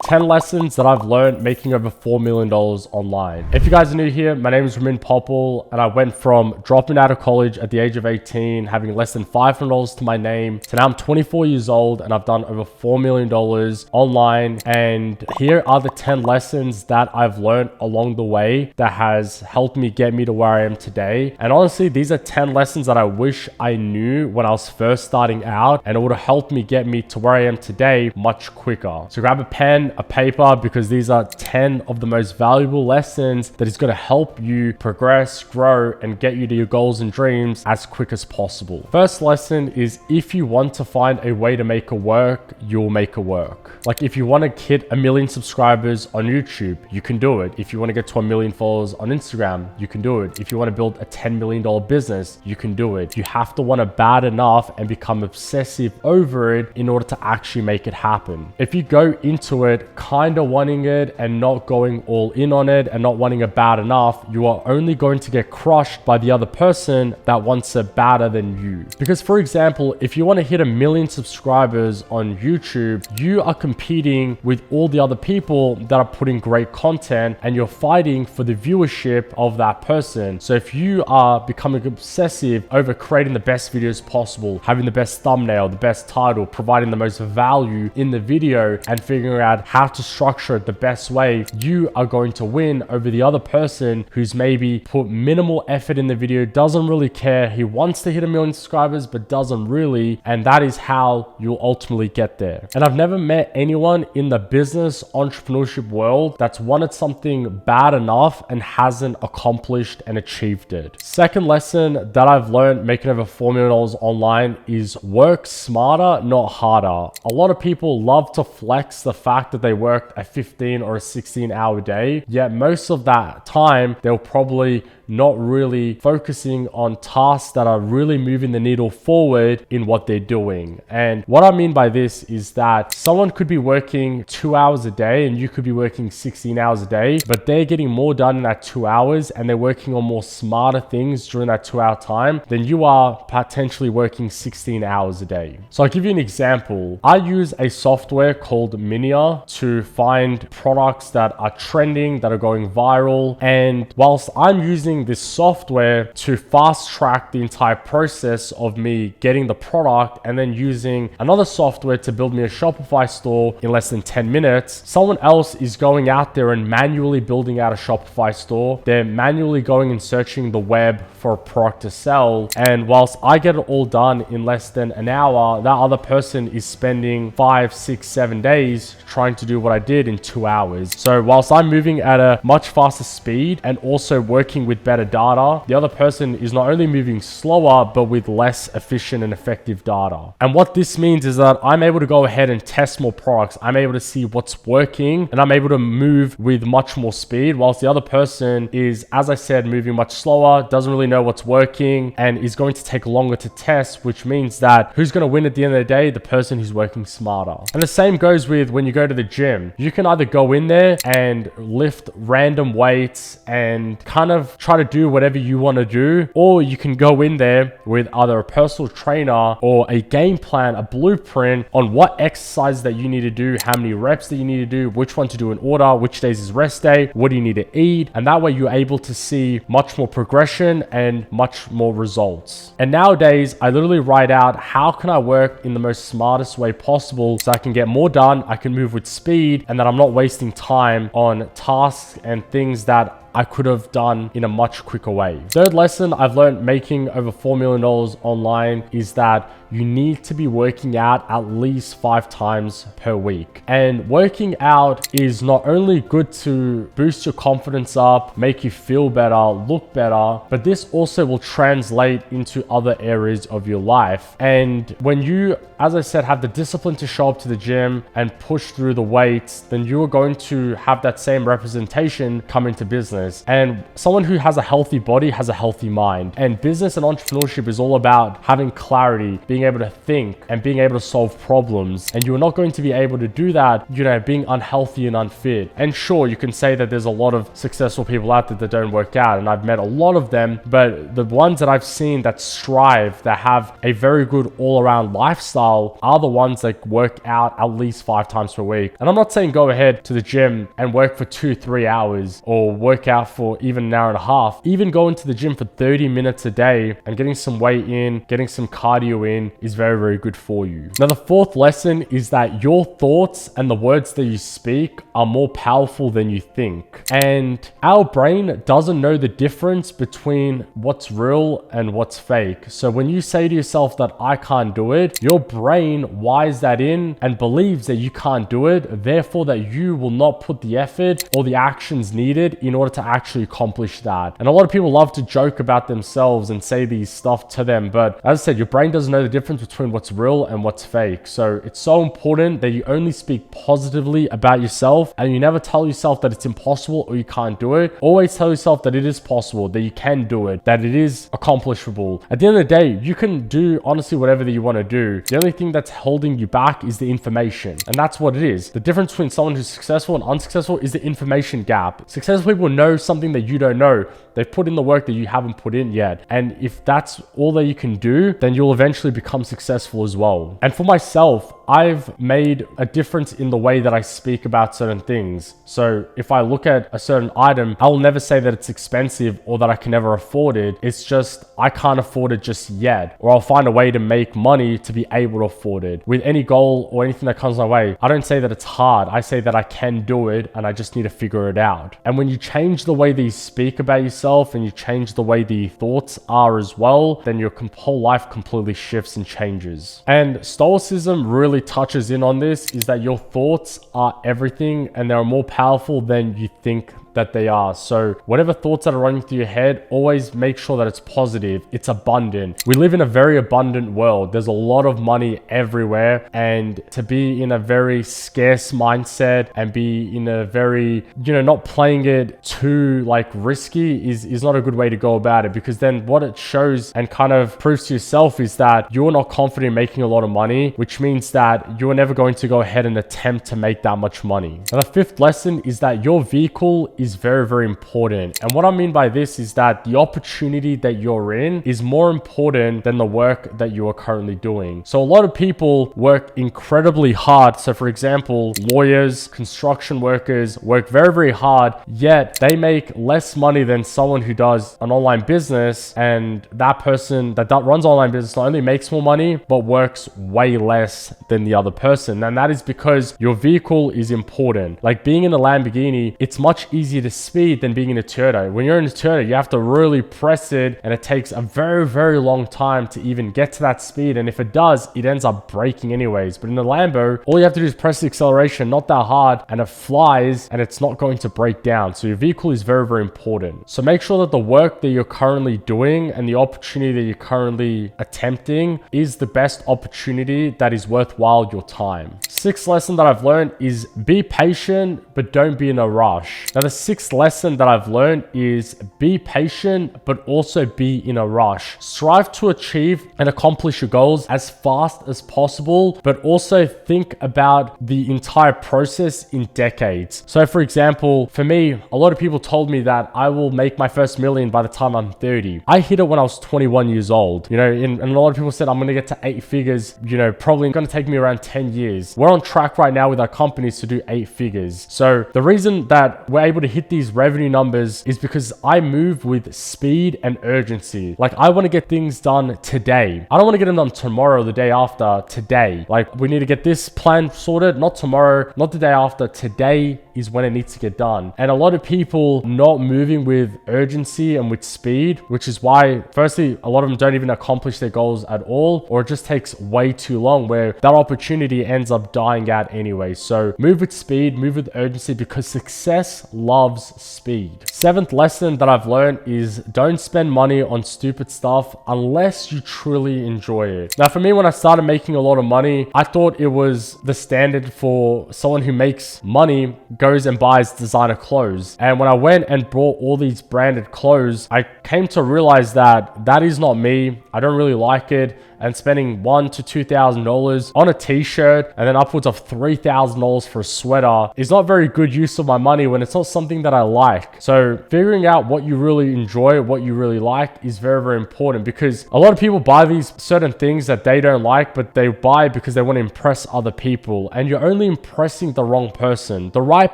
10 lessons that I've learned making over $4 million online. If you guys are new here, my name is Ramin Popal, and I went from dropping out of college at the age of 18, having less than $500 to my name, to now I'm 24 years old and I've done over $4 million online. And here are the 10 lessons that I've learned along the way that has helped me get me to where I am today. And honestly, these are 10 lessons that I wish I knew when I was first starting out, and it would have helped me get me to where I am today much quicker. So grab a pen, a paper, because these are 10 of the most valuable lessons that is going to help you progress, grow, and get you to your goals and dreams as quick as possible. First lesson is, if you want to find a way to make it work, you'll make it work. Like if you want to hit 1 million subscribers on YouTube, you can do it. If you want to get to 1 million followers on Instagram, you can do it. If you want to build a $10 million business, you can do it. You have to want it bad enough and become obsessive over it in order to actually make it happen. If you go into it kind of wanting it and not going all in on it and not wanting it bad enough, you are only going to get crushed by the other person that wants it better than you. Because for example, if you want to hit 1 million subscribers on YouTube, you are competing with all the other people that are putting great content, and you're fighting for the viewership of that person. So if you are becoming obsessive over creating the best videos possible, having the best thumbnail, the best title, providing the most value in the video, and figuring out how to structure it the best way, you are going to win over the other person who's maybe put minimal effort in the video, doesn't really care. He wants to hit 1 million subscribers, but doesn't really. And that is how you'll ultimately get there. And I've never met anyone in the business entrepreneurship world that's wanted something bad enough and hasn't accomplished and achieved it. Second lesson that I've learned making over $4 million online is work smarter, not harder. A lot of people love to flex the fact that they worked a 15 or a 16-hour day, yet most of that time they'll probably not really focusing on tasks that are really moving the needle forward in what they're doing. And what I mean by this is that someone could be working 2 hours a day and you could be working 16 hours a day, but they're getting more done in that 2 hours and they're working on more smarter things during that 2-hour time than you are potentially working 16 hours a day. So I'll give you an example. I use a software called Minia to find products that are trending, that are going viral. And whilst I'm using this software to fast track the entire process of me getting the product and then using another software to build me a Shopify store in less than 10 minutes, someone else is going out there and manually building out a Shopify store. They're manually going and searching the web for a product to sell. And whilst I get it all done in less than an hour, that other person is spending 5, 6, 7 days trying to do what I did in 2 hours. So whilst I'm moving at a much faster speed and also working with better data, the other person is not only moving slower, but with less efficient and effective data. And what this means is that I'm able to go ahead and test more products. I'm able to see what's working and I'm able to move with much more speed, whilst the other person is, as I said, moving much slower, doesn't really know what's working, and is going to take longer to test, which means that who's going to win at the end of the day? The person who's working smarter. And the same goes with when you go to the gym. You can either go in there and lift random weights and kind of try to do whatever you want to do, or you can go in there with either a personal trainer or a game plan, a blueprint on what exercise that you need to do, how many reps that you need to do, which one to do in order, which days is rest day, what do you need to eat. And that way you're able to see much more progression and much more results. And nowadays I literally write out, how can I work in the most smartest way possible so I can get more done, I can move with speed, and that I'm not wasting time on tasks and things that I could have done in a much quicker way. Third lesson I've learned making over $4 million online is that you need to be working out at least 5 times per week. And working out is not only good to boost your confidence up, make you feel better, look better, but this also will translate into other areas of your life. And when you, as I said, have the discipline to show up to the gym and push through the weights, then you're going to have that same representation come into business. business. And someone who has a healthy body has a healthy mind. And business and entrepreneurship is all about having clarity, being able to think, and being able to solve problems. And you're not going to be able to do that, being unhealthy and unfit. And sure, you can say that there's a lot of successful people out there that don't work out, and I've met a lot of them, but the ones that I've seen that strive, that have a very good all-around lifestyle, are the ones that work out at least 5 times per week. And I'm not saying go ahead to the gym and work for 2-3 hours, or work out for even an hour and a half. Even going to the gym for 30 minutes a day and getting some weight in, getting some cardio in is very, very good for you. Now, the fourth lesson is that your thoughts and the words that you speak are more powerful than you think. And our brain doesn't know the difference between what's real and what's fake. So when you say to yourself that I can't do it, your brain wires that in and believes that you can't do it, therefore that you will not put the effort or the actions needed in order to actually accomplish that. And a lot of people love to joke about themselves and say these stuff to them, but as I said, your brain doesn't know the difference between what's real and what's fake. So it's so important that you only speak positively about yourself, and you never tell yourself that it's impossible or you can't do it. Always tell yourself that it is possible, that you can do it, that it is accomplishable. At the end of the day, you can do honestly whatever that you want to do. The only thing that's holding you back is the information. And that's what it is. The difference between someone who's successful and unsuccessful is the information gap. Successful people know something that you don't know. They've put in the work that you haven't put in yet. And if that's all that you can do, then you'll eventually become successful as well. And for myself, I've made a difference in the way that I speak about certain things. So if I look at a certain item, I will never say that it's expensive or that I can never afford it. It's just, I can't afford it just yet, or I'll find a way to make money to be able to afford it. With any goal or anything that comes my way, I don't say that it's hard. I say that I can do it and I just need to figure it out. And when you change the way that you speak about yourself and you change the way the thoughts are as well, then your whole life completely shifts and changes. And Stoicism really touches in on this, is that your thoughts are everything and they're more powerful than you think that they are. So whatever thoughts that are running through your head, always make sure that it's positive, it's abundant. We live in a very abundant world. There's a lot of money everywhere, and to be in a very scarce mindset and be in a very, not playing it too risky is not a good way to go about it, because then what it shows and kind of proves to yourself is that you're not confident in making a lot of money, which means that you're never going to go ahead and attempt to make that much money. Now, the fifth lesson is that your vehicle is very, very important. And what I mean by this is that the opportunity that you're in is more important than the work that you are currently doing. So a lot of people work incredibly hard. So for example, lawyers, construction workers work very, very hard, yet they make less money than someone who does an online business. And that person that runs online business not only makes more money, but works way less than the other person. And that is because your vehicle is important. Like being in a Lamborghini, it's much easier to speed than being in a Toyota. When you're in a Toyota, you have to really press it, and it takes a very, very long time to even get to that speed. And if it does, it ends up breaking anyways. But in a Lambo, all you have to do is press the acceleration, not that hard, and it flies, and it's not going to break down. So your vehicle is very, very important. So make sure that the work that you're currently doing and the opportunity that you're currently attempting is the best opportunity that is worthwhile your time. Sixth lesson that I've learned is be patient, but don't be in a rush. Now, the sixth lesson that I've learned is be patient, but also be in a rush. Strive to achieve and accomplish your goals as fast as possible, but also think about the entire process in decades. So for example, for me, a lot of people told me that I will make my first million by the time I'm 30. I hit it when I was 21 years old, and a lot of people said I'm going to get to 8 figures, probably going to take me around 10 years. We're on track right now with our companies to do 8 figures. So the reason that we're able to hit these revenue numbers is because I move with speed and urgency. Like I want to get things done today. I don't want to get them done tomorrow or the day after, today. Like we need to get this plan sorted, not tomorrow, not the day after. Today is when it needs to get done. And a lot of people not moving with urgency and with speed, which is why firstly, a lot of them don't even accomplish their goals at all, or it just takes way too long where that opportunity ends up dying out anyway. So move with speed, move with urgency, because success loves speed. Seventh lesson that I've learned is don't spend money on stupid stuff unless you truly enjoy it. Now for me, when I started making a lot of money, I thought it was the standard for someone who makes money go goes and buys designer clothes. And when I went and bought all these branded clothes, I came to realize that that is not me. I don't really like it. And spending $1,000 to $2,000 on a t-shirt and then upwards of $3,000 for a sweater is not very good use of my money when it's not something that I like. So figuring out what you really enjoy, what you really like is very, very important, because a lot of people buy these certain things that they don't like, but they buy because they want to impress other people. And you're only impressing the wrong person. The right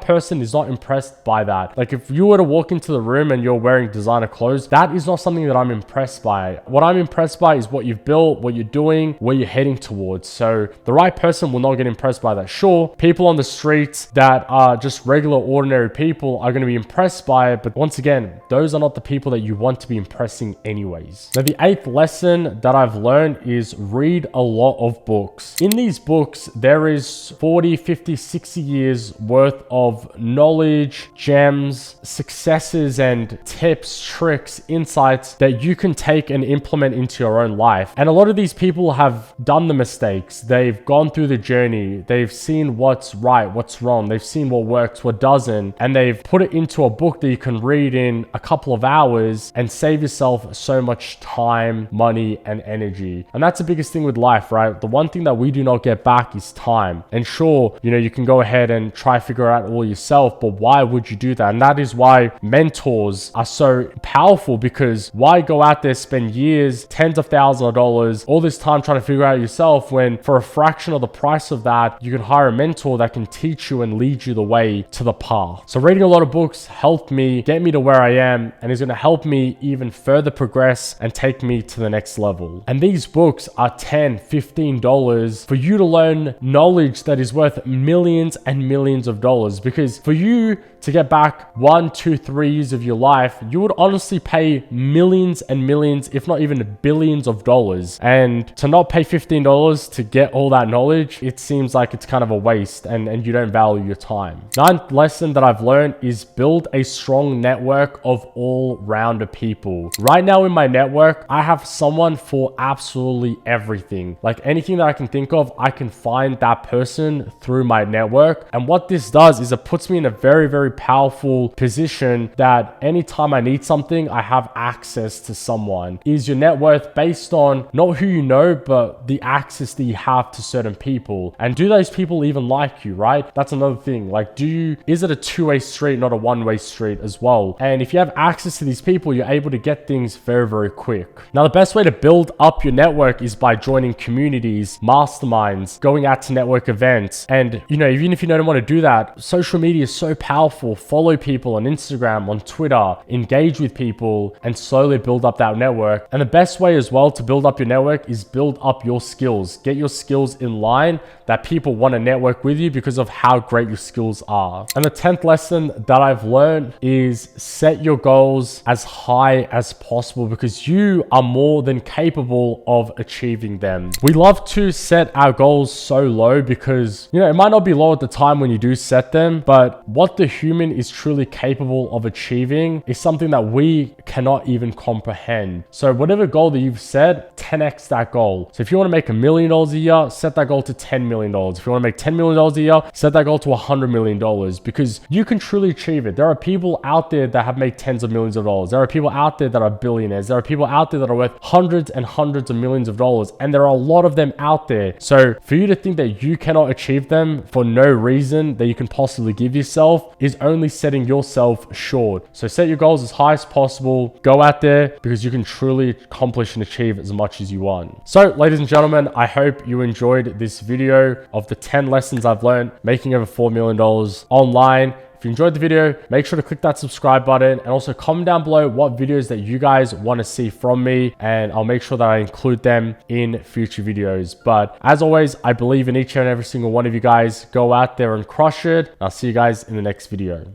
person is not impressed by that. Like if you were to walk into the room and you're wearing designer clothes, that is not something that I'm impressed by. What I'm impressed by is what you've built, what you're doing, where you're heading towards. So the right person will not get impressed by that. Sure, people on the streets that are just regular, ordinary people are going to be impressed by it. But once again, those are not the people that you want to be impressing anyways. Now, the 8th lesson that I've learned is read a lot of books. In these books, there is 40, 50, 60 years worth of knowledge, gems, successes, and tips, tricks, insights that you can take and implement into your own life. And a lot of these people have done the mistakes. They've gone through the journey. They've seen what's right, what's wrong. They've seen what works, what doesn't. And they've put it into a book that you can read in a couple of hours and save yourself so much time, money, and energy. And that's the biggest thing with life, right? The one thing that we do not get back is time. And sure, you can go ahead and try figure out all yourself, but why would you do that? And that is why mentors are so powerful, because why go out there, spend years, tens of thousands of dollars, all this time trying to figure out yourself, when for a fraction of the price of that, you can hire a mentor that can teach you and lead you the way to the path. So reading a lot of books helped me get me to where I am, and is going to help me even further progress and take me to the next level. And these books are $10, $15 for you to learn knowledge that is worth millions and millions of dollars. Because for you to get back 1, 2, 3 years of your life, you would honestly pay millions and millions, if not even billions of dollars. And to not pay $15 to get all that knowledge, it seems like it's kind of a waste, and you don't value your time. 9th lesson that I've learned is build a strong network of all-rounder people. Right now in my network, I have someone for absolutely everything. Like anything that I can think of, I can find that person through my network. And what this does is it puts me in a very, very powerful position that anytime I need something, I have access to someone. Is your net worth based on not who you know, but the access that you have to certain people? And do those people even like you, right? That's another thing. Like, is it a two-way street, not a one-way street as well? And if you have access to these people, you're able to get things very, very quick. Now, the best way to build up your network is by joining communities, masterminds, going out to network events. And, even if you don't want to do that, social media is so powerful. Follow people on Instagram, on Twitter, engage with people, and slowly build up that network. And the best way as well to build up your network is build up your skills. Get your skills in line that people want to network with you because of how great your skills are. And the 10th lesson that I've learned is set your goals as high as possible, because you are more than capable of achieving them. We love to set our goals so low because, it might not be low at the time when you do set them, but what the human is truly capable of achieving is something that we cannot even comprehend. So whatever goal that you've set, 10x that goal. So if you want to make $1 million a year, set that goal to $10 million. If you want to make $10 million a year, set that goal to $100 million, because you can truly achieve it. There are people out there that have made tens of millions of dollars. There are people out there that are billionaires. There are people out there that are worth hundreds and hundreds of millions of dollars, and there are a lot of them out there. So for you to think that you cannot achieve them for no reason that you can possibly give yourself is only setting yourself short. So set your goals as high as possible. Go out there, because you can truly accomplish and achieve as much as you want. So ladies and gentlemen, I hope you enjoyed this video of the 10 lessons I've learned making over $4 million online. If you enjoyed the video, make sure to click that subscribe button, and also comment down below what videos that you guys want to see from me, and I'll make sure that I include them in future videos. But as always, I believe in each and every single one of you guys. Go out there and crush it. I'll see you guys in the next video.